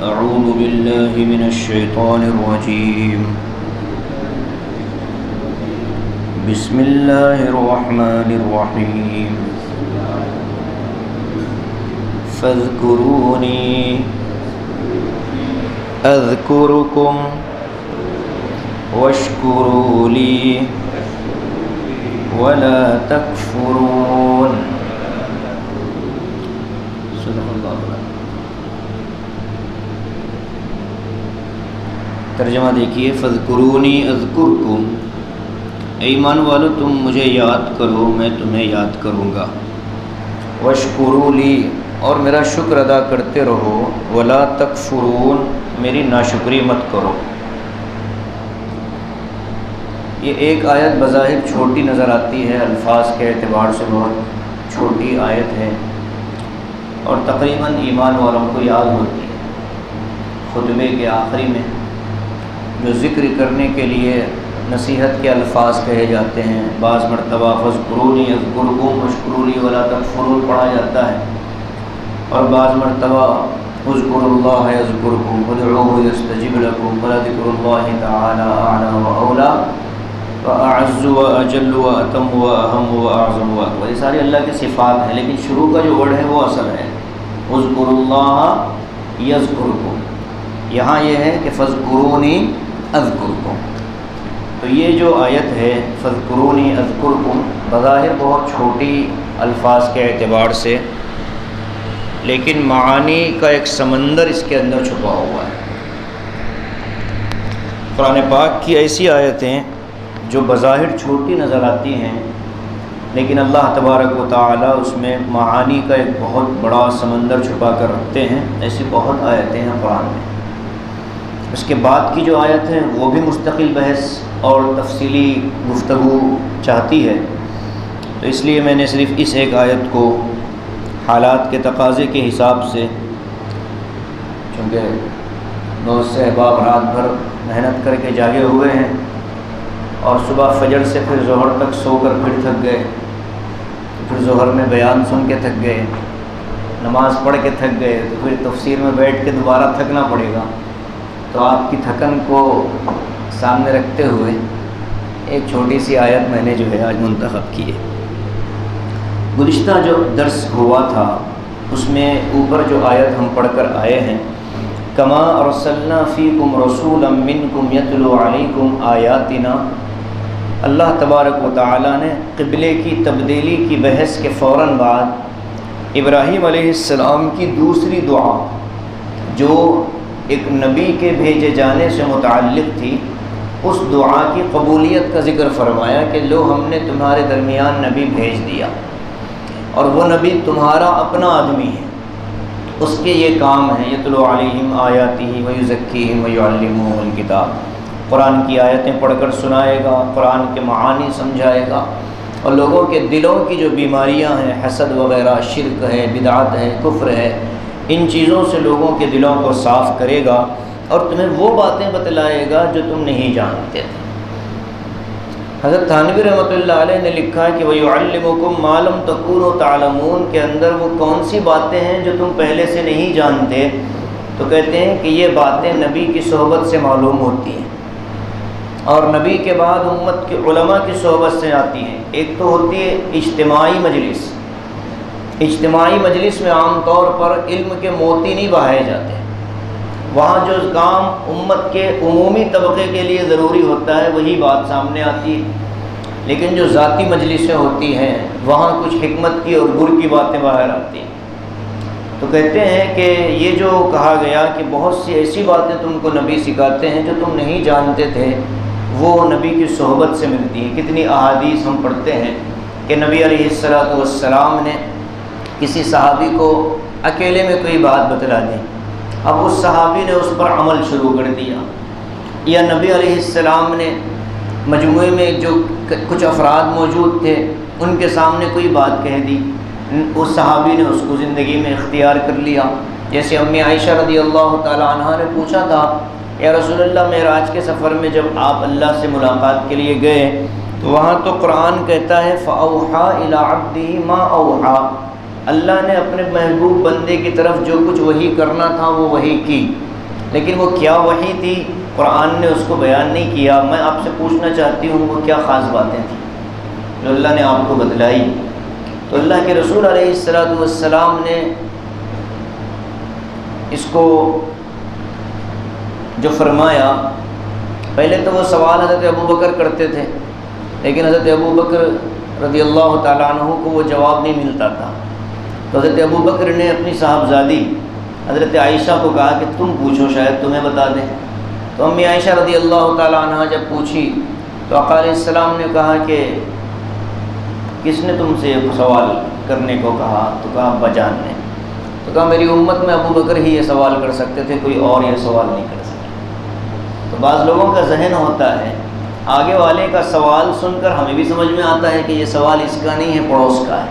أعوذ بالله من الشيطان الرجيم. بسم الله الرحمن الرحيم. فاذكروني أذكركم واشكروا لي ولا تكفرون. صدق اللہ العظیم. ترجمہ دیکھیے. فاذکرونی اذکرکم، اے ایمان والو تم مجھے یاد کرو میں تمہیں یاد کروں گا. واشکروا لی، اور میرا شکر ادا کرتے رہو. ولا تکفرون، میری ناشکری مت کرو. یہ ایک آیت بظاہر چھوٹی نظر آتی ہے، الفاظ کے اعتبار سے بہت چھوٹی آیت ہے اور تقریباً ایمان والوں کو یاد ہوتی ہے. خطبے کے آخری میں جو ذکر کرنے کے لیے نصیحت کے الفاظ کہے جاتے ہیں، بعض مرتبہ فاذکرونی اذکرکم واشکروا لی ولا تکفرون پڑھا جاتا ہے، اور بعض مرتبہ اذکروا اللہ یذکرکم ادعوہ یستجب لکم ولذکر اللہ تعالی اعلی واولی واعز واجل واتم واہم واعظم واکبر. یہ ساری اللہ کی صفات ہیں، لیکن شروع کا جو ورڈ ہے وہ اصل ہے اذکروا اللہ یذکرکم. یہاں یہ ہے کہ فاذکرونی اذکرکم. تو یہ جو آیت ہے فاذکرونی اذکرکم بظاہر بہت چھوٹی الفاظ کے اعتبار سے، لیکن معانی کا ایک سمندر اس کے اندر چھپا ہوا ہے. قرآن پاک کی ایسی آیتیں جو بظاہر چھوٹی نظر آتی ہیں، لیکن اللہ تبارک و تعالی اس میں معانی کا ایک بہت بڑا سمندر چھپا کر رکھتے ہیں. ایسی بہت آیتیں ہیں قرآن میں. اس کے بعد کی جو آیت ہے وہ بھی مستقل بحث اور تفصیلی گفتگو چاہتی ہے، تو اس لیے میں نے صرف اس ایک آیت کو حالات کے تقاضے کے حساب سے، چونکہ دوست سے احباب رات بھر محنت کر کے جاگے ہوئے ہیں اور صبح فجر سے پھر ظہر تک سو کر پھر تھک گئے، پھر ظہر میں بیان سن کے تھک گئے، نماز پڑھ کے تھک گئے، تو پھر تفسیر میں بیٹھ کے دوبارہ تھکنا پڑے گا. تو آپ کی تھکن کو سامنے رکھتے ہوئے ایک چھوٹی سی آیت میں نے جو ہے آج منتخب کی ہے. گزشتہ جو درس ہوا تھا اس میں اوپر جو آیت ہم پڑھ کر آئے ہیں، کما ارسلنا فیکم رسولا منکم یتلو علیکم آیاتنا، اللہ تبارک و تعالی نے قبلے کی تبدیلی کی بحث کے فوراً بعد ابراہیم علیہ السلام کی دوسری دعا جو ایک نبی کے بھیجے جانے سے متعلق تھی، اس دعا کی قبولیت کا ذکر فرمایا کہ لو ہم نے تمہارے درمیان نبی بھیج دیا اور وہ نبی تمہارا اپنا آدمی ہے، اس کے یہ کام ہیں یتلو علیہم آیاتہ ویزکیہم ویعلمہم الکتاب، قرآن کی آیتیں پڑھ کر سنائے گا، قرآن کے معانی سمجھائے گا، اور لوگوں کے دلوں کی جو بیماریاں ہیں، حسد وغیرہ، شرک ہے، بدعت ہے، کفر ہے، ان چیزوں سے لوگوں کے دلوں کو صاف کرے گا اور تمہیں وہ باتیں بتلائے گا جو تم نہیں جانتے تھے. حضرت تھانوی رحمۃ اللہ علیہ نے لکھا ہے کہ وَيُعَلِّمُكُم مَّا لَمْ تَكُونُوا تَعْلَمُونَ کے اندر وہ کون سی باتیں ہیں جو تم پہلے سے نہیں جانتے. تو کہتے ہیں کہ یہ باتیں نبی کی صحبت سے معلوم ہوتی ہیں، اور نبی کے بعد امت کے علماء کی صحبت سے آتی ہیں. ایک تو ہوتی ہے اجتماعی مجلس. اجتماعی مجلس میں عام طور پر علم کے موتی نہیں بہائے جاتے، وہاں جو کام امت کے عمومی طبقے کے لیے ضروری ہوتا ہے وہی بات سامنے آتی ہے. لیکن جو ذاتی مجلسیں ہوتی ہیں وہاں کچھ حکمت کی اور گر کی باتیں باہر آتی ہیں. تو کہتے ہیں کہ یہ جو کہا گیا کہ بہت سی ایسی باتیں تم کو نبی سکھاتے ہیں جو تم نہیں جانتے تھے، وہ نبی کی صحبت سے ملتی ہیں. کتنی احادیث ہم پڑھتے ہیں کہ نبی علیہ السلام نے کسی صحابی کو اکیلے میں کوئی بات بتلا دی، اب اس صحابی نے اس پر عمل شروع کر دیا، یا نبی علیہ السلام نے مجموعے میں جو کچھ افراد موجود تھے ان کے سامنے کوئی بات کہہ دی، اس صحابی نے اس کو زندگی میں اختیار کر لیا. جیسے امی عائشہ رضی اللہ تعالی عنہا نے پوچھا تھا یا رسول اللہ معراج کے سفر میں جب آپ اللہ سے ملاقات کے لیے گئے تو وہاں تو قرآن کہتا ہے فَأَوْحَى إِلَىٰ عَبْدِهِ مَا أَوْحَىٰ، اللہ نے اپنے محبوب بندے کی طرف جو کچھ وحی کرنا تھا وہ وحی کی. لیکن وہ کیا وحی تھی قرآن نے اس کو بیان نہیں کیا۔ میں آپ سے پوچھنا چاہتی ہوں وہ کیا خاص باتیں تھیں جو اللہ نے آپ کو بتلائی؟ تو اللہ کے رسول علیہ السلام نے اس کو جو فرمایا، پہلے تو وہ سوال حضرت ابوبکر کرتے تھے، لیکن حضرت ابوبکر رضی اللہ تعالیٰ عنہ کو وہ جواب نہیں ملتا تھا، تو حضرت ابوبکر نے اپنی صاحبزادی حضرت عائشہ کو کہا کہ تم پوچھو، شاید تمہیں بتا دیں۔ تو امی عائشہ رضی اللہ تعالیٰ عنہ جب پوچھی تو آقا علیہ السلام نے کہا کہ کس نے تم سے یہ سوال کرنے کو کہا؟ تو کہا ابا جان نے۔ تو کہا میری امت میں ابوبکر ہی یہ سوال کر سکتے تھے، کوئی اور یہ سوال نہیں کر سکتا۔ تو بعض لوگوں کا ذہن ہوتا ہے آگے والے کا سوال سن کر ہمیں بھی سمجھ میں آتا ہے کہ یہ سوال اس کا نہیں ہے، پڑوس کا ہے۔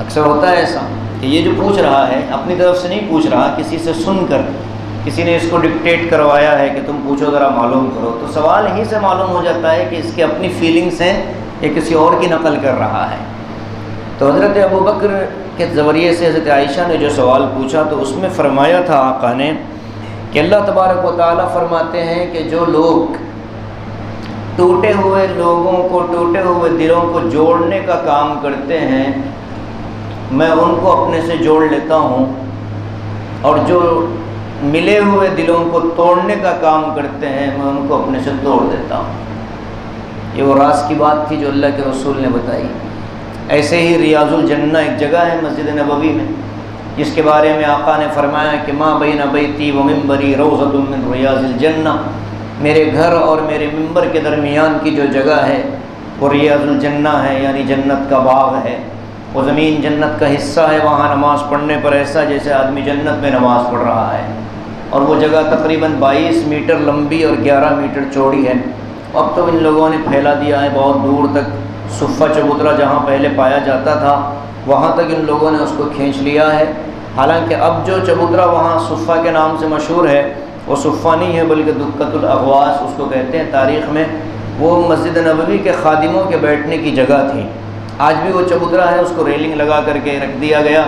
اکثر ہوتا ہے ایسا کہ یہ جو پوچھ رہا ہے اپنی طرف سے نہیں پوچھ رہا، کسی سے سن کر کسی نے اس کو ڈکٹیٹ کروایا ہے کہ تم پوچھو ذرا معلوم کرو، تو سوال ہی سے معلوم ہو جاتا ہے کہ اس کی اپنی فیلنگس ہیں، یہ کسی اور کی نقل کر رہا ہے۔ تو حضرت ابوبکر کے ذریعے سے حضرت عائشہ نے جو سوال پوچھا تو اس میں فرمایا تھا آقا نے کہ اللہ تبارک و تعالیٰ فرماتے ہیں کہ جو لوگ ٹوٹے ہوئے لوگوں کو، ٹوٹے ہوئے دلوں کو جوڑنے کا کام کرتے ہیں، میں ان کو اپنے سے جوڑ لیتا ہوں، اور جو ملے ہوئے دلوں کو توڑنے کا کام کرتے ہیں میں ان کو اپنے سے توڑ دیتا ہوں۔ یہ وہ راز کی بات تھی جو اللہ کے رسول نے بتائی۔ ایسے ہی ریاض الجنہ ایک جگہ ہے مسجد نبوی میں، جس کے بارے میں آقا نے فرمایا کہ ما بین بیتی و منبری روضۃ من ریاض الجنہ، میرے گھر اور میرے منبر کے درمیان کی جو جگہ ہے وہ ریاض الجنہ ہے، یعنی جنت کا باغ ہے۔ وہ زمین جنت کا حصہ ہے، وہاں نماز پڑھنے پر ایسا جیسے آدمی جنت میں نماز پڑھ رہا ہے، اور وہ جگہ تقریباً 22 میٹر لمبی اور 11 میٹر چوڑی ہے۔ اب تو ان لوگوں نے پھیلا دیا ہے بہت دور تک، صفہ چبوترا جہاں پہلے پایا جاتا تھا وہاں تک ان لوگوں نے اس کو کھینچ لیا ہے۔ حالانکہ اب جو چبوترا وہاں صفہ کے نام سے مشہور ہے وہ صفہ نہیں ہے بلکہ دکۃ الاغواث اس کو کہتے ہیں تاریخ میں۔ وہ مسجد نبوی کے خادموں کے بیٹھنے کی جگہ تھی، آج بھی وہ چبوترا ہے، اس کو ریلنگ لگا کر کے رکھ دیا گیا۔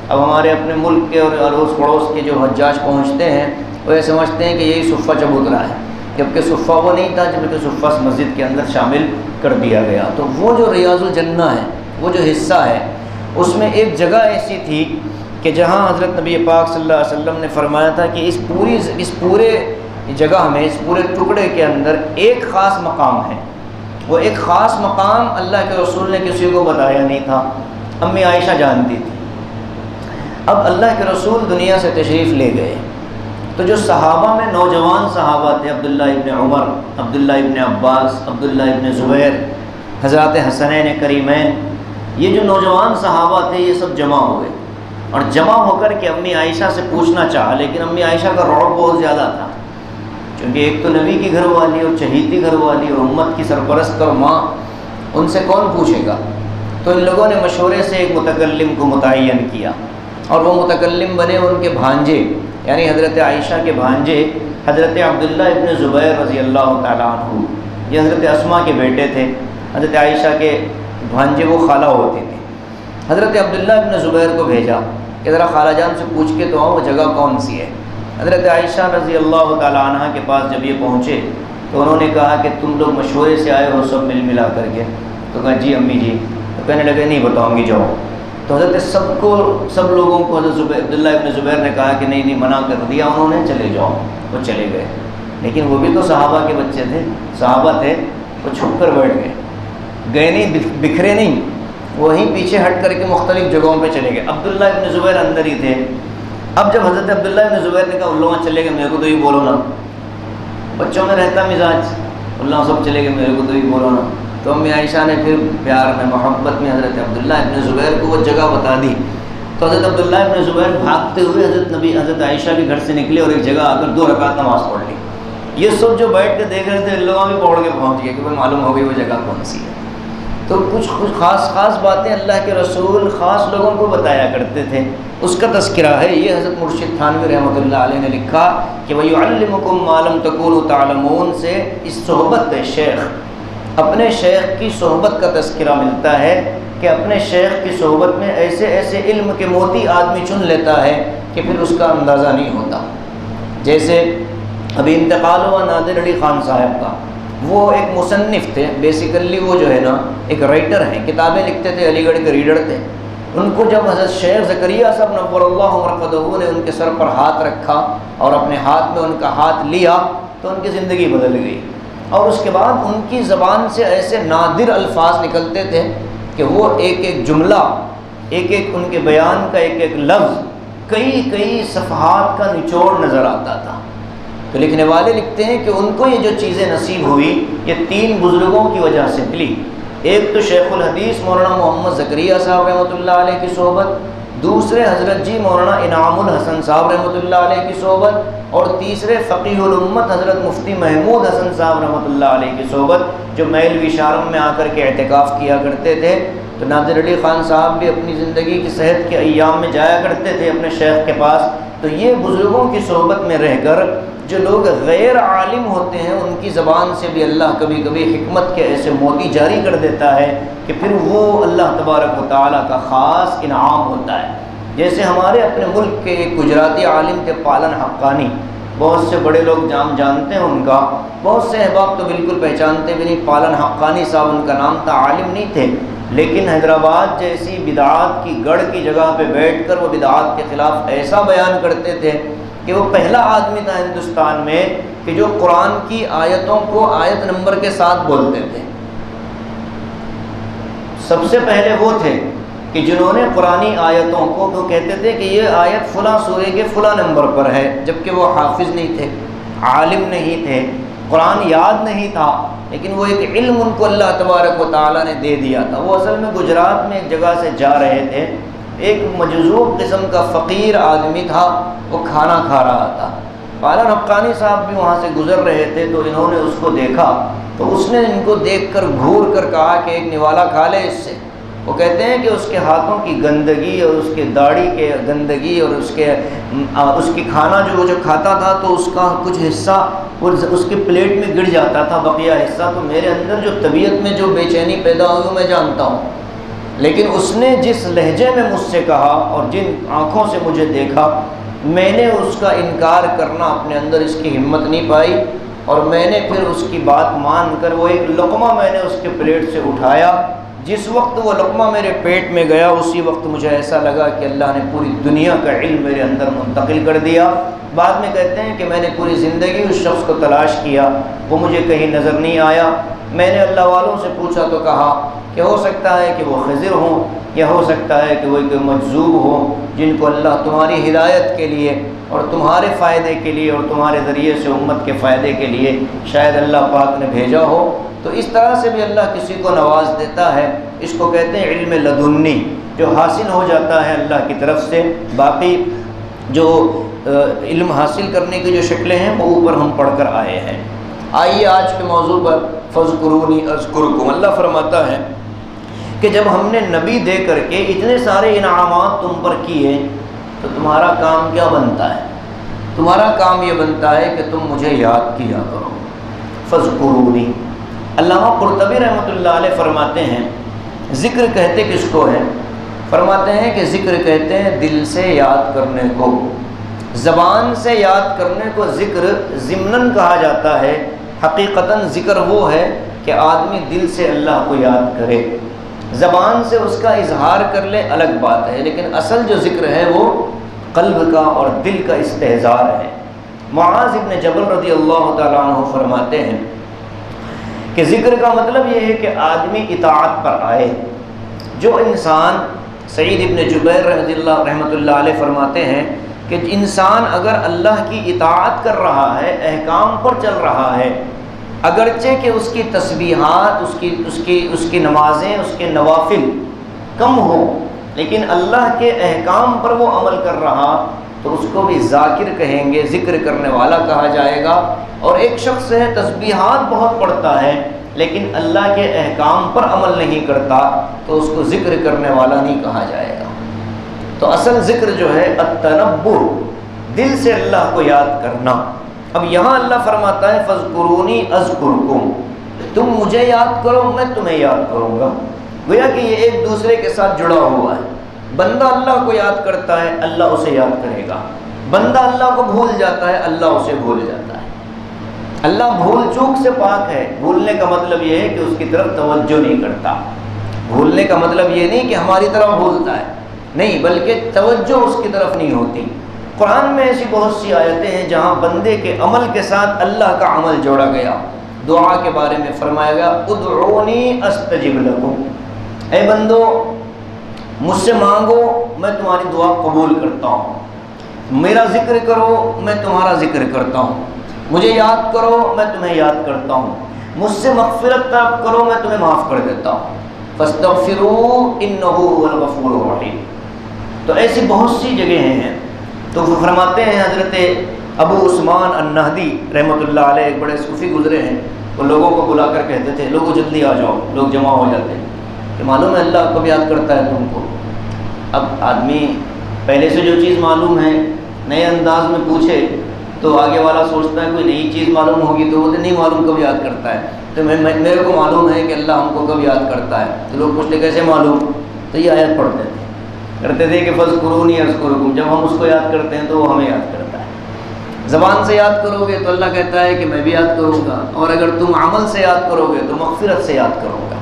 اب ہمارے اپنے ملک کے اور اڑوس پڑوس کے جو حجاج پہنچتے ہیں وہ یہ سمجھتے ہیں کہ یہی صفہ چبوترا ہے، جبکہ صفہ وہ نہیں تھا، جبکہ صفہ مسجد کے اندر شامل کر دیا گیا۔ تو وہ جو ریاض الجنہ ہے، وہ جو حصہ ہے، اس میں ایک جگہ ایسی تھی کہ جہاں حضرت نبی پاک صلی اللہ علیہ وسلم نے فرمایا تھا کہ اس پورے جگہ میں، اس پورے ٹکڑے کے اندر ایک خاص مقام ہے۔ وہ ایک خاص مقام اللہ کے رسول نے کسی کو بتایا نہیں تھا، امی عائشہ جانتی تھی۔ اب اللہ کے رسول دنیا سے تشریف لے گئے تو جو صحابہ میں نوجوان صحابہ تھے، عبداللہ ابن عمر، عبداللہ ابن عباس، عبداللہ ابن زبیر، حضرات حسنین کریمین، یہ جو نوجوان صحابہ تھے یہ سب جمع ہوئے، اور جمع ہو کر کے امی عائشہ سے پوچھنا چاہا، لیکن امی عائشہ کا رعب بہت زیادہ تھا، کیونکہ ایک تو نبی کی گھر والی اور چہیتی گھر والی اور امت کی سرپرست اور ماں، ان سے کون پوچھے گا؟ تو ان لوگوں نے مشورے سے ایک متکلم کو متعین کیا، اور وہ متکلم بنے ان کے بھانجے، یعنی حضرت عائشہ کے بھانجے حضرت عبداللہ ابن زبیر رضی اللہ تعالیٰ عنہ، یہ حضرت اسما کے بیٹے تھے، حضرت عائشہ کے بھانجے وہ خالہ ہوتے تھے۔ حضرت عبداللہ ابن زبیر کو بھیجا کہ ذرا خالہ جان سے پوچھ کے تو آؤ وہ جگہ کون سی ہے۔ حضرت عائشہ رضی اللہ تعالیٰ عنہ کے پاس جب یہ پہنچے تو انہوں نے کہا کہ تم لوگ مشورے سے آئے ہو سب مل ملا کر کے؟ تو کہا جی امی جی۔ تو کہنے لگے نہیں بتاؤں گی، جاؤ۔ تو حضرت سب لوگوں کو حضرت عبداللہ ابن زبیر نے کہا کہ نہیں منع کر دیا انہوں نے، چلے جاؤ۔ وہ چلے گئے، لیکن وہ بھی تو صحابہ کے بچے تھے، صحابہ تھے، وہ چھپ کر بیٹھ گئے نہیں، بکھرے نہیں، وہیں پیچھے ہٹ کر کے مختلف جگہوں پہ چلے گئے۔ عبداللہ ابن زبیر اندر ہی تھے۔ اب جب حضرت عبداللہ ابن زبیر نے کہا اللہ چلے گئے، میرے کو تو ہی بولو نا، بچوں میں رہتا مزاج، اللہ سب چلے گئے میرے کو تو ہی بولو نا۔ تو امی عائشہ نے پھر پیار میں محبت میں حضرت عبداللہ ابن زبیر کو وہ جگہ بتا دی۔ تو حضرت عبداللہ ابن زبیر بھاگتے ہوئے حضرت عائشہ کے گھر سے نکلے اور ایک جگہ آ کر 2 رکعت نماز پڑھ لی۔ یہ سب جو بیٹھ کے دیکھ رہے تھے ان لوگوں بھی پڑھ کے پہنچ گئے کہ بھائی معلوم ہو گئی وہ جگہ کون سی ہے۔ تو کچھ خاص باتیں اللہ کے رسول خاص لوگوں کو بتایا کرتے تھے، اس کا تذکرہ ہے۔ یہ حضرت مرشد تھانوی رحمۃ اللہ علیہ نے لکھا کہ وَيُعَلِّمُكُم مَّا لَمْ تَكُونُوا تَعْلَمُونَ سے اس صحبت شیخ، اپنے شیخ کی صحبت کا تذکرہ ملتا ہے کہ اپنے شیخ کی صحبت میں ایسے علم کے موتی آدمی چن لیتا ہے کہ پھر اس کا اندازہ نہیں ہوتا۔ جیسے ابھی انتقال ہوا نادر علی خان صاحب کا، وہ ایک مصنف تھے، بیسیکلی وہ جو ہے نا ایک رائٹر ہیں، کتابیں لکھتے تھے، علی گڑھ کے ریڈر تھے۔ ان کو جب حضرت شیخ زکریا صاحب نور اللہ مرقدہ نے ان کے سر پر ہاتھ رکھا اور اپنے ہاتھ میں ان کا ہاتھ لیا تو ان کی زندگی بدل گئی، اور اس کے بعد ان کی زبان سے ایسے نادر الفاظ نکلتے تھے کہ وہ ایک ایک جملہ، ایک ایک ان کے بیان کا ایک ایک لفظ کئی صفحات کا نچوڑ نظر آتا تھا۔ تو لکھنے والے لکھتے ہیں کہ ان کو یہ جو چیزیں نصیب ہوئی یہ 3 بزرگوں کی وجہ سے ملی۔ ایک تو شیخ الحدیث مولانا محمد زکریا صاحب رحمۃ اللہ علیہ کی صحبت، دوسرے حضرت جی مولانا انعام الحسن صاحب رحمۃ اللہ علیہ کی صحبت، اور تیسرے فقیہ الامت حضرت مفتی محمود حسن صاحب رحمۃ اللہ علیہ کی صحبت، جو میلوی شارم میں آ کر کے اعتکاف کیا کرتے تھے۔ تو نادر علی خان صاحب بھی اپنی زندگی کی صحت کے ایام میں جایا کرتے تھے اپنے شیخ کے پاس۔ تو یہ بزرگوں کی صحبت میں رہ کر جو لوگ غیر عالم ہوتے ہیں ان کی زبان سے بھی اللہ کبھی کبھی حکمت کے ایسے موتی جاری کر دیتا ہے کہ پھر وہ اللہ تبارک و تعالیٰ کا خاص انعام ہوتا ہے۔ جیسے ہمارے اپنے ملک کے ایک گجراتی عالم تھے پالن حقانی، بہت سے بڑے لوگ جانتے ہیں ان کا، بہت سے احباب تو بالکل پہچانتے بھی نہیں۔ پالن حقانی صاحب ان کا نام تھا، عالم نہیں تھے، لیکن حیدرآباد جیسی بدعات کی گڑھ کی جگہ پہ بیٹھ کر وہ بدعات کے خلاف ایسا بیان کرتے تھے کہ وہ پہلا آدمی تھا ہندوستان میں کہ جو قرآن کی آیتوں کو آیت نمبر کے ساتھ بولتے تھے۔ سب سے پہلے وہ تھے کہ جنہوں نے قرآنی آیتوں کو وہ کہتے تھے کہ یہ آیت فلاں سورے کے فلاں نمبر پر ہے، جبکہ وہ حافظ نہیں تھے، عالم نہیں تھے، قرآن یاد نہیں تھا، لیکن وہ ایک علم ان کو اللہ تبارک و تعالیٰ نے دے دیا تھا۔ وہ اصل میں گجرات میں ایک جگہ سے جا رہے تھے، ایک مجذوب قسم کا فقیر آدمی تھا، وہ کھانا کھا رہا تھا۔ پالن حقانی صاحب بھی وہاں سے گزر رہے تھے تو انہوں نے اس کو دیکھا، تو اس نے ان کو دیکھ کر گھور کر کہا کہ ایک نوالا کھا لے اس سے۔ وہ کہتے ہیں کہ اس کے ہاتھوں کی گندگی اور اس کے داڑھی کے گندگی اور اس کی کھانا جو کھاتا تھا تو اس کا کچھ حصہ اس کے پلیٹ میں گر جاتا تھا، بقیہ حصہ تو میرے اندر جو طبیعت میں جو بے چینی پیدا ہوئی میں جانتا ہوں، لیکن اس نے جس لہجے میں مجھ سے کہا اور جن آنکھوں سے مجھے دیکھا، میں نے اس کا انکار کرنا اپنے اندر اس کی ہمت نہیں پائی، اور میں نے پھر اس کی بات مان کر وہ ایک لقمہ میں نے اس کے پلیٹ سے اٹھایا۔ جس وقت وہ لقمہ میرے پیٹ میں گیا اسی وقت مجھے ایسا لگا کہ اللہ نے پوری دنیا کا علم میرے اندر منتقل کر دیا۔ بعد میں کہتے ہیں کہ میں نے پوری زندگی اس شخص کو تلاش کیا، وہ مجھے کہیں نظر نہیں آیا۔ میں نے اللہ والوں سے پوچھا تو کہا کہ ہو سکتا ہے کہ وہ خضر ہوں، یا ہو سکتا ہے کہ وہ ایک مجذوب ہوں جن کو اللہ تمہاری ہدایت کے لیے اور تمہارے فائدے کے لیے اور تمہارے ذریعے سے امت کے فائدے کے لیے شاید اللہ پاک نے بھیجا ہو۔ تو اس طرح سے بھی اللہ کسی کو نواز دیتا ہے، اس کو کہتے ہیں علم لدنی، جو حاصل ہو جاتا ہے اللہ کی طرف سے۔ باقی جو علم حاصل کرنے کی جو شکلیں ہیں وہ اوپر ہم پڑھ کر آئے ہیں۔ آئیے آج کے موضوع پر فاذکرونی اذکرکم۔ اللہ فرماتا ہے کہ جب ہم نے نبی دے کر کے اتنے سارے انعامات تم پر کیے تو تمہارا کام کیا بنتا ہے؟ تمہارا کام یہ بنتا ہے کہ تم مجھے یاد کیا کرو۔ فاذکرونی، علامہ قرطبی رحمۃ اللہ علیہ فرماتے ہیں ذکر کہتے کس کو ہے؟ فرماتے ہیں کہ ذکر کہتے ہیں دل سے یاد کرنے کو، زبان سے یاد کرنے کو ذکر ضمناً کہا جاتا ہے۔ حقیقتاً ذکر وہ ہے کہ آدمی دل سے اللہ کو یاد کرے، زبان سے اس کا اظہار کر لے الگ بات ہے، لیکن اصل جو ذکر ہے وہ قلب کا اور دل کا استحضار ہے۔ معاذ ابن جبل رضی اللہ تعالیٰ عنہ فرماتے ہیں کہ ذکر کا مطلب یہ ہے کہ آدمی اطاعت پر آئے۔ جو انسان، سعید ابن جبیر رحمۃ اللہ علیہ فرماتے ہیں کہ انسان اگر اللہ کی اطاعت کر رہا ہے، احکام پر چل رہا ہے، اگرچہ کہ اس کی تسبیحات، اس کی نمازیں، اس کے نوافل کم ہوں، لیکن اللہ کے احکام پر وہ عمل کر رہا تو اس کو بھی ذاکر کہیں گے، ذکر کرنے والا کہا جائے گا۔ اور ایک شخص ہے تسبیحات بہت پڑھتا ہے لیکن اللہ کے احکام پر عمل نہیں کرتا تو اس کو ذکر کرنے والا نہیں کہا جائے گا۔ تو اصل ذکر جو ہے التنبہ، دل سے اللہ کو یاد کرنا۔ اب یہاں اللہ فرماتا ہے فاذکرونی اذکرکم، تم مجھے یاد کرو میں تمہیں یاد کروں گا۔ گویا کہ یہ ایک دوسرے کے ساتھ جڑا ہوا ہے۔ بندہ اللہ کو یاد کرتا ہے، اللہ اسے یاد کرے گا۔ بندہ اللہ کو بھول جاتا ہے، اللہ اسے بھول جاتا ہے۔ اللہ بھول چوک سے پاک ہے۔ بھولنے کا مطلب یہ ہے کہ اس کی طرف توجہ نہیں کرتا۔ بھولنے کا مطلب یہ نہیں کہ ہماری طرف بھولتا ہے، نہیں، بلکہ توجہ اس کی طرف نہیں ہوتی۔ قرآن میں ایسی بہت سی آیتیں ہیں جہاں بندے کے عمل کے ساتھ اللہ کا عمل جوڑا گیا۔ دعا کے بارے میں فرمایا گیا ادعونی استجب لکم، اے بندو مجھ سے مانگو میں تمہاری دعا قبول کرتا ہوں، میرا ذکر کرو میں تمہارا ذکر کرتا ہوں، مجھے یاد کرو میں تمہیں یاد کرتا ہوں، مجھ سے مغفرت طلب کرو میں تمہیں معاف کر دیتا ہوں، فاستغفروا انہ هو الغفور الرحیم۔ تو ایسی بہت سی جگہیں ہیں۔ تو وہ فرماتے ہیں حضرت ابو عثمان النہدی رحمۃ اللہ علیہ، ایک بڑے صوفی گزرے ہیں، وہ لوگوں کو بلا کر کہتے تھے لوگوں جلدی آ جاؤ، لوگ جمع ہو جاتے ہیں کہ معلوم ہے اللہ کب یاد کرتا ہے تم کو۔ اب آدمی پہلے سے جو چیز معلوم ہے نئے انداز میں پوچھے تو آگے والا سوچتا ہے کوئی نئی چیز معلوم ہوگی تو وہ نہیں معلوم کب یاد کرتا ہے۔ تو میرے کو معلوم ہے کہ اللہ ہم کو کب یاد کرتا ہے، تو لوگ پوچھتے کیسے معلوم، تو یہ آیت پڑھتے تھے کہ فاذکرونی اذکرکم، جب ہم اس کو یاد کرتے ہیں تو وہ ہمیں یاد کرتا ہے۔ زبان سے یاد کرو گے تو اللہ کہتا ہے کہ میں بھی یاد کروں گا، اور اگر تم عمل سے یاد کرو گے تو مغفرت سے یاد کروں گا۔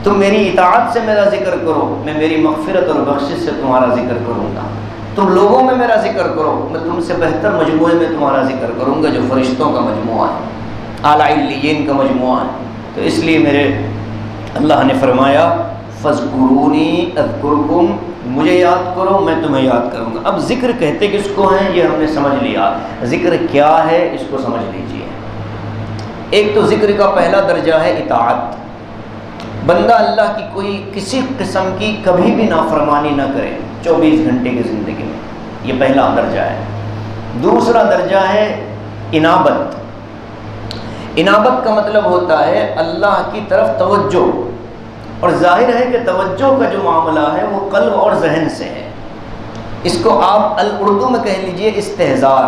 تم میری اطاعت سے میرا ذکر کرو، میں میری مغفرت اور بخشش سے تمہارا ذکر کروں گا۔ تم لوگوں میں میرا ذکر کرو، میں تم سے بہتر مجموعے میں تمہارا ذکر کروں گا جو فرشتوں کا مجموعہ ہے، اعلیٰ علیین کا مجموعہ ہے۔ تو اس لیے میرے اللہ نے فرمایا فاذکرونی اذکرکم، مجھے یاد کرو میں تمہیں یاد کروں گا۔ اب ذکر کہتے کس کو ہیں یہ ہم نے سمجھ لیا، ذکر کیا ہے اس کو سمجھ لیجئے۔ ایک تو ذکر کا پہلا درجہ ہے اطاعت، بندہ اللہ کی کوئی کسی قسم کی کبھی بھی نافرمانی نہ کرے 24 گھنٹے کی زندگی میں، یہ پہلا درجہ ہے۔ دوسرا درجہ ہے انابت۔ انابت کا مطلب ہوتا ہے اللہ کی طرف توجہ، اور ظاہر ہے کہ توجہ کا جو معاملہ ہے وہ قلب اور ذہن سے ہے۔ اس کو آپ اردو میں کہہ لیجئے استحضار،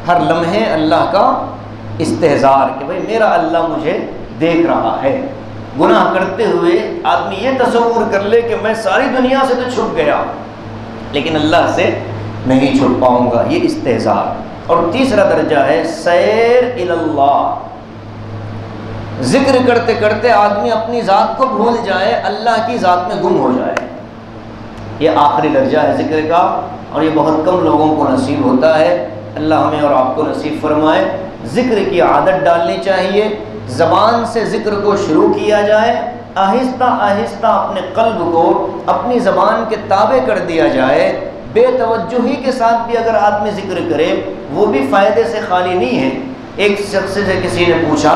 ہر لمحے اللہ کا استحضار کہ بھئی میرا اللہ مجھے دیکھ رہا ہے۔ گناہ کرتے ہوئے آدمی یہ تصور کر لے کہ میں ساری دنیا سے تو چھپ گیا لیکن اللہ سے نہیں چھپ پاؤں گا، یہ استحضار۔ اور تیسرا درجہ ہے سیر الی اللہ، ذکر کرتے کرتے آدمی اپنی ذات کو بھول جائے، اللہ کی ذات میں گم ہو جائے، یہ آخری درجہ ہے ذکر کا، اور یہ بہت کم لوگوں کو نصیب ہوتا ہے۔ اللہ ہمیں اور آپ کو نصیب فرمائے۔ ذکر کی عادت ڈالنی چاہیے، زبان سے ذکر کو شروع کیا جائے، آہستہ آہستہ اپنے قلب کو اپنی زبان کے تابع کر دیا جائے۔ بے توجہی کے ساتھ بھی اگر آدمی ذکر کرے وہ بھی فائدے سے خالی نہیں ہے۔ ایک شخص سے کسی نے پوچھا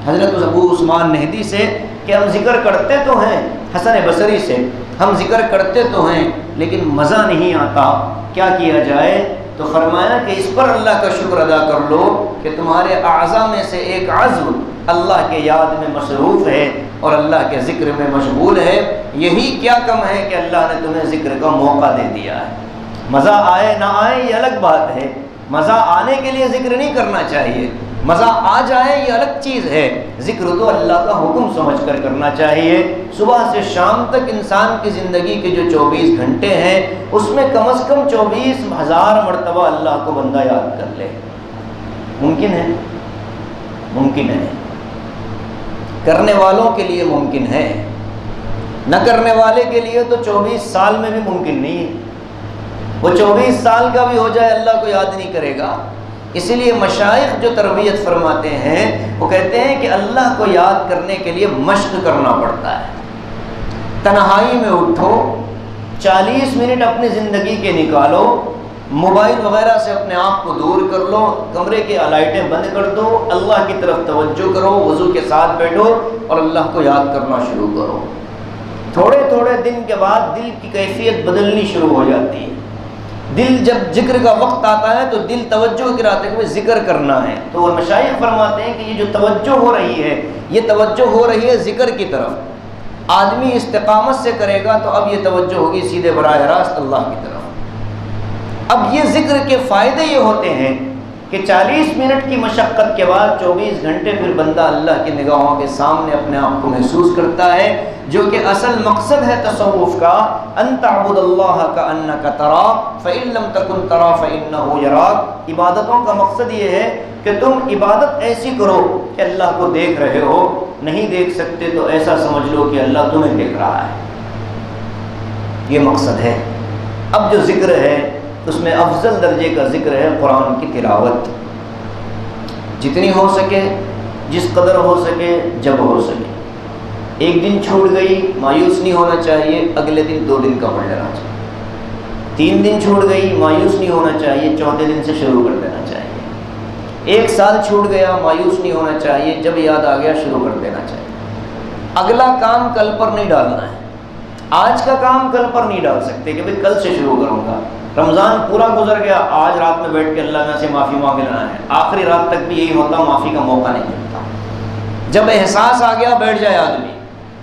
حضرت ابو عثمان نہدی سے کہ ہم ذکر کرتے تو ہیں، حسن بصری سے ہم ذکر کرتے تو ہیں لیکن مزہ نہیں آتا، کیا کیا جائے؟ تو فرمایا کہ اس پر اللہ کا شکر ادا کر لو کہ تمہارے اعضاء میں سے ایک عضو اللہ کے یاد میں مصروف ہے اور اللہ کے ذکر میں مشغول ہے۔ یہی کیا کم ہے کہ اللہ نے تمہیں ذکر کا موقع دے دیا ہے۔ مزہ آئے نہ آئے یہ الگ بات ہے، مزہ آنے کے لیے ذکر نہیں کرنا چاہیے، مزہ آ جائے یہ الگ چیز ہے۔ ذکر تو اللہ کا حکم سمجھ کر کرنا چاہیے۔ صبح سے شام تک انسان کی زندگی کے جو 24 گھنٹے ہیں اس میں کم از کم 24,000 مرتبہ اللہ کو بندہ یاد کر لے۔ ممکن ہے؟ ممکن ہے، کرنے والوں کے لیے ممکن ہے، نہ کرنے والے کے لیے تو 24 سال میں بھی ممکن نہیں ہے۔ وہ 24 سال کا بھی ہو جائے اللہ کو یاد نہیں کرے گا۔ اسی لیے مشائخ جو تربیت فرماتے ہیں وہ کہتے ہیں کہ اللہ کو یاد کرنے کے لیے مشق کرنا پڑتا ہے۔ تنہائی میں اٹھو، 40 منٹ اپنی زندگی کے نکالو، موبائل وغیرہ سے اپنے آپ کو دور کر لو، کمرے کی لائٹیں بند کر دو، اللہ کی طرف توجہ کرو، وضو کے ساتھ بیٹھو اور اللہ کو یاد کرنا شروع کرو۔ تھوڑے تھوڑے دن کے بعد دل کی کیفیت بدلنی شروع ہو جاتی ہے۔ دل جب ذکر کا وقت آتا ہے تو دل توجہ کراتے ہوئے ذکر کرنا ہے۔ تو وہ مشائخ فرماتے ہیں کہ یہ جو توجہ ہو رہی ہے یہ توجہ ہو رہی ہے ذکر کی طرف۔ آدمی استقامت سے کرے گا تو اب یہ توجہ ہوگی سیدھے براہ راست اللہ کی طرف۔ اب یہ ذکر کے فائدے یہ ہوتے ہیں کہ 40 منٹ کی مشقت کے بعد 24 گھنٹے پھر بندہ اللہ کی نگاہوں کے سامنے اپنے آپ کو محسوس کرتا ہے، جو کہ اصل مقصد ہے تصوف کا، ان تعبد اللہ کأنک تراہ فإن لم تکن تراہ فإنہ یراک۔ عبادتوں کا مقصد یہ ہے کہ تم عبادت ایسی کرو کہ اللہ کو دیکھ رہے ہو، نہیں دیکھ سکتے تو ایسا سمجھ لو کہ اللہ تمہیں دیکھ رہا ہے، یہ مقصد ہے۔ اب جو ذکر ہے اس میں افضل درجے کا ذکر ہے قرآن کی تلاوت، جتنی ہو سکے، جس قدر ہو سکے، جب ہو سکے۔ ایک دن چھوٹ گئی مایوس نہیں ہونا چاہیے، اگلے دن 2 دن کا پڑھ لینا چاہیے۔ 3 دن چھوٹ گئی مایوس نہیں ہونا چاہیے، چوتھے دن سے شروع کر دینا چاہیے۔ 1 سال چھوٹ گیا مایوس نہیں ہونا چاہیے، جب یاد آ گیا شروع کر دینا چاہیے۔ اگلا کام کل پر نہیں ڈالنا ہے، آج کا کام کل پر نہیں ڈال سکتے کہ بھئی کل سے شروع کروں گا۔ رمضان پورا گزر گیا، آج رات میں بیٹھ کے اللہ میں سے معافی مانگ لینا ہے، آخری رات تک بھی یہی ہوتا، معافی کا موقع نہیں ملتا۔ جب احساس آ گیا بیٹھ جائے آدمی،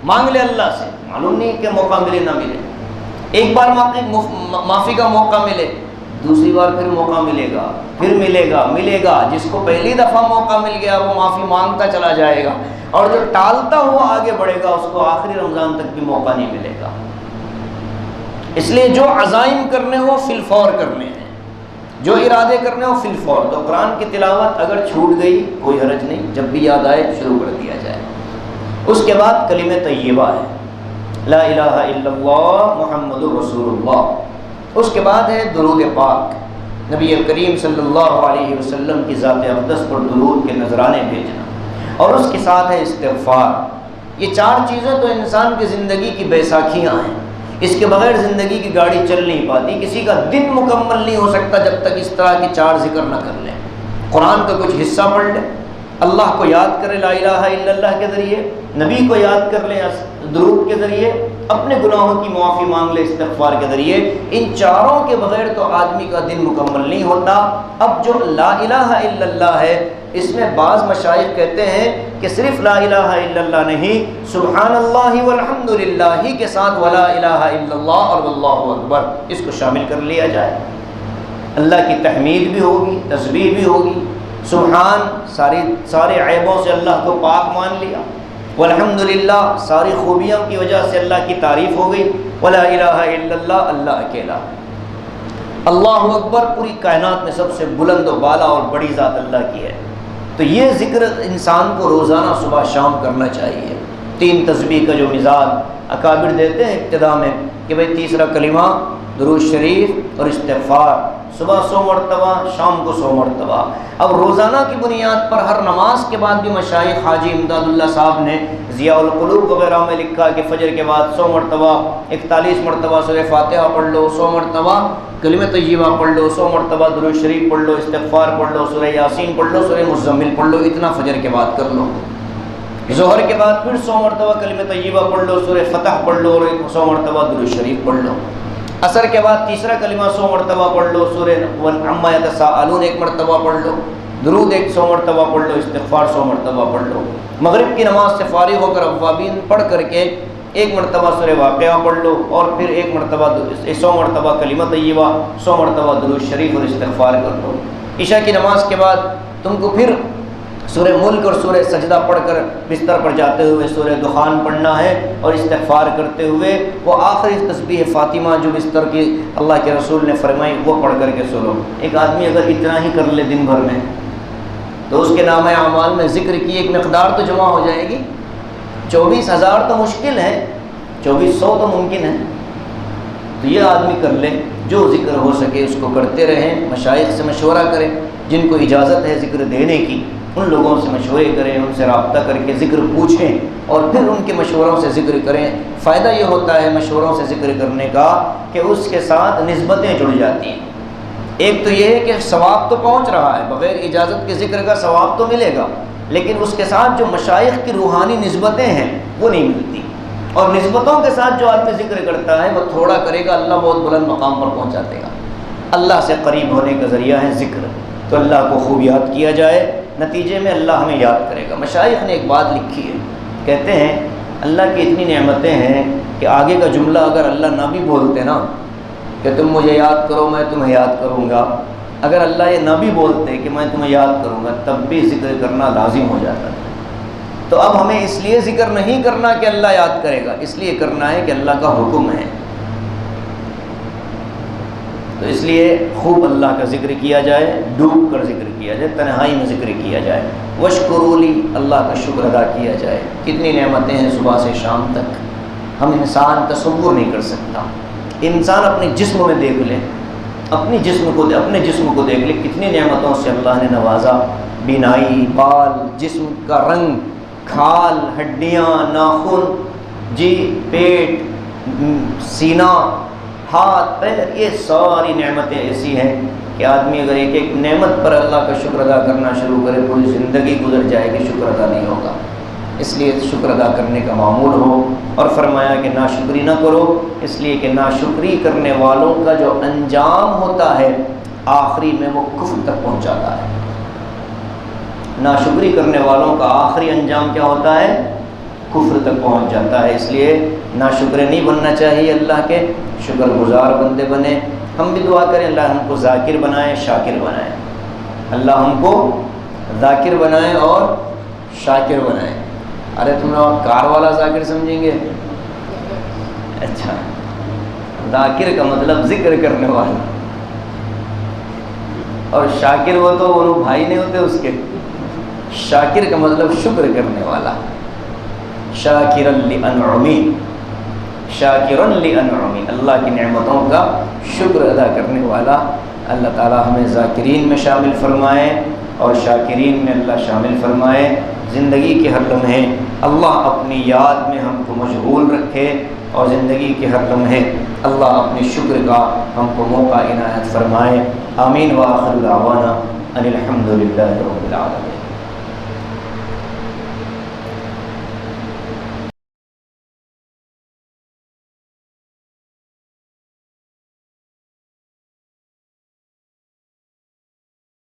مانگ لے اللہ سے، معلوم نہیں کہ موقع ملے نہ ملے۔ ایک بار معافی کا موقع ملے، دوسری بار پھر موقع ملے گا، پھر ملے گا۔ جس کو پہلی دفعہ موقع مل گیا وہ معافی مانگتا چلا جائے گا، اور جو ٹالتا ہوا آگے بڑھے گا اس کو آخری رمضان تک بھی موقع نہیں ملے گا۔ اس لیے جو عزائم کرنے ہو فی الفور کرنے ہیں، جو ارادے کرنے ہو فی الفور۔ تو قرآن کی تلاوت اگر چھوٹ گئی کوئی حرج نہیں، جب بھی یاد آئے شروع کر دیا جائے۔ اس کے بعد کلمہ طیبہ ہے، لا الہ الا اللہ محمد رسول اللہ۔ اس کے بعد ہے درود پاک، نبی کریم صلی اللہ علیہ وسلم کی ذات اقدس پر درود کے نذرانے بھیجنا، اور اس کے ساتھ ہے استغفار۔ یہ 4 چیزیں تو انسان کی زندگی کی بیساکھیاں ہیں، اس کے بغیر زندگی کی گاڑی چل نہیں پاتی۔ کسی کا دن مکمل نہیں ہو سکتا جب تک اس طرح کی 4 ذکر نہ کر لیں۔ قرآن کا کچھ حصہ پڑھ لیں، اللہ کو یاد کریں لا الہ الا اللہ کے ذریعے، نبی کو یاد کر لیں درود کے ذریعے، اپنے گناہوں کی معافی مانگ لیں استغفار کے ذریعے۔ ان 4 کے بغیر تو آدمی کا دن مکمل نہیں ہوتا۔ اب جو لا الہ الا اللہ ہے، اس میں بعض مشائخ کہتے ہیں کہ صرف لا الہ الا اللہ نہیں، سبحان اللہ والحمد للہ ہی کے ساتھ ولا الہ الا اللہ اور واللہ اکبر، اس کو شامل کر لیا جائے۔ اللہ کی تحمید بھی ہوگی، تسبیح بھی ہوگی، سبحان سارے عیبوں سے اللہ کو پاک مان لیا، والحمدللہ ساری خوبیوں کی وجہ سے اللہ کی تعریف ہو گئی، ولا الہ الا اللہ اللہ اکیلا، اللہ اکبر پوری کائنات میں سب سے بلند و بالا اور بڑی ذات اللہ کی ہے۔ تو یہ ذکر انسان کو روزانہ صبح شام کرنا چاہیے۔ 3 تسبیح کا جو مثال اکابر دیتے ہیں ابتدا میں کہ بھئی تیسرا کلمہ درود شریف اور استغفار، صبح 100 مرتبہ، شام کو 100 مرتبہ۔ اب روزانہ کی بنیاد پر ہر نماز کے بعد بھی مشائخ حاجی امداد اللہ صاحب نے ضیاء القلوب وغیرہ میں لکھا کہ فجر کے بعد 100 مرتبہ، 41 مرتبہ سورہ فاتحہ پڑھ لو، 100 مرتبہ کلمہ طیبہ پڑھ لو، 100 مرتبہ درود شریف پڑھ لو، استغفار پڑھ لو، سورہ یاسین پڑھ لو، سورہ مزمل پڑھ لو، اتنا فجر کے بعد کر لو۔ ظہر کے بعد پھر 100 مرتبہ کلمہ طیبہ پڑھ لو، سورہ فتح پڑھ لو، اور 100 مرتبہ درود شریف پڑھ لو۔ عصر کے بعد تیسرا کلمہ 100 مرتبہ پڑھ لو، سورہ عما یتساءلون 1 مرتبہ پڑھ لو، درود 100 مرتبہ پڑھ لو، استغفار 100 مرتبہ پڑھ لو۔ مغرب کی نماز سے فارغ ہو کر اوابین پڑھ کر کے 1 مرتبہ سورہ واقعہ پڑھ لو، اور پھر 1 مرتبہ 100 مرتبہ کلمہ طیبہ، 100 مرتبہ درود شریف اور استغفار کر لو۔ عشاء کی نماز کے بعد تم کو پھر سورہ ملک اور سورہ سجدہ پڑھ کر بستر پر جاتے ہوئے سورہ دخان پڑھنا ہے، اور استغفار کرتے ہوئے وہ آخری تسبیح فاطمہ جو بستر کی اللہ کے رسول نے فرمائی وہ پڑھ کر کے سو لو۔ ایک آدمی اگر اتنا ہی کر لے دن بھر میں تو اس کے نامہ اعمال میں ذکر کی ایک مقدار تو جمع ہو جائے گی۔ 24,000 تو مشکل ہے، 2400 تو ممکن ہے۔ تو یہ آدمی کر لے، جو ذکر ہو سکے اس کو کرتے رہیں۔ مشائخ سے مشورہ کریں، جن کو اجازت ہے ذکر دینے کی، ان لوگوں سے مشورے کریں، ان سے رابطہ کر کے ذکر پوچھیں، اور پھر ان کے مشوروں سے ذکر کریں۔ فائدہ یہ ہوتا ہے مشوروں سے ذکر کرنے کا کہ اس کے ساتھ نسبتیں جڑ جاتی ہیں۔ ایک تو یہ ہے کہ ثواب تو پہنچ رہا ہے، بغیر اجازت کے ذکر کا ثواب تو ملے گا، لیکن اس کے ساتھ جو مشائخ کی روحانی نسبتیں ہیں وہ نہیں ملتی، اور نسبتوں کے ساتھ جو آدمی ذکر کرتا ہے وہ تھوڑا کرے گا، اللہ بہت بلند مقام پر پہنچا دے گا۔ اللہ سے قریب ہونے کا ذریعہ ہے ذکر، تو اللہ کو خوب یاد کیا جائے، نتیجے میں اللہ ہمیں یاد کرے گا۔ مشائخ نے ایک بات لکھی ہے، کہتے ہیں اللہ کی اتنی نعمتیں ہیں کہ آگے کا جملہ اگر اللہ نہ بھی بولتے نا کہ تم مجھے یاد کرو میں تمہیں یاد کروں گا، اگر اللہ یہ نہ بھی بولتے کہ میں تمہیں یاد کروں گا تب بھی ذکر کرنا لازم ہو جاتا تھا۔ تو اب ہمیں اس لیے ذکر نہیں کرنا کہ اللہ یاد کرے گا، اس لیے کرنا ہے کہ اللہ کا حکم ہے۔ تو اس لیے خوب اللہ کا ذکر کیا جائے، ڈوب کر ذکر کیا جائے، تنہائی میں ذکر کیا جائے، وشکروا لی، اللہ کا شکر ادا کیا جائے۔ کتنی نعمتیں ہیں صبح سے شام تک، ہم انسان تصور نہیں کر سکتا۔ انسان اپنے جسم میں دیکھ لے، اپنے جسم کو دیکھ لے، کتنی نعمتوں سے اللہ نے نوازا۔ بینائی، بال، جسم کا رنگ، کھال، ہڈیاں، ناخن، جی، پیٹ، سینہ، ہاتھ، پیر، یہ ساری نعمتیں ایسی ہیں کہ آدمی اگر ایک ایک نعمت پر اللہ کا شکر ادا کرنا شروع کرے پوری زندگی گزر جائے گی، شکر ادا نہیں ہوگا۔ اس لیے شکر ادا کرنے کا معمول ہو، اور فرمایا کہ ناشکری نہ کرو، اس لیے کہ ناشکری کرنے والوں کا جو انجام ہوتا ہے آخری میں وہ کفر تک پہنچاتا ہے۔ ناشکری کرنے والوں کا آخری انجام کیا ہوتا ہے؟ کفر تک پہنچ جاتا ہے۔ اس لیے ناشکر نہیں بننا چاہیے، اللہ کے شکر گزار بندے بنے۔ ہم بھی دعا کریں اللہ ہم کو ذاکر بنائے، شاکر بنائے، اللہ ہم کو ذاکر بنائے اور شاکر بنائے۔ ارے تم لوگ کار والا ذاکر سمجھیں گے؟ اچھا، ذاکر کا مطلب ذکر کرنے والا، اور شاکر وہ تو وہ بھائی نہیں ہوتے اس کے، شاکر کا مطلب شکر کرنے والا۔ شاکرا لانعمی، شاکرا لانعمی، اللہ کی نعمتوں کا شکر ادا کرنے والا۔ اللہ تعالی ہمیں ذاکرین میں شامل فرمائے اور شاکرین میں اللہ شامل فرمائے۔ زندگی کے ہر لمحے اللہ اپنی یاد میں ہم کو مشغول رکھے، اور زندگی کے ہر لمحے اللہ اپنے شکر کا ہم کو موقع عنایت فرمائے۔ آمین۔ وآخر دعوانا ان الحمد للہ رب العالمین۔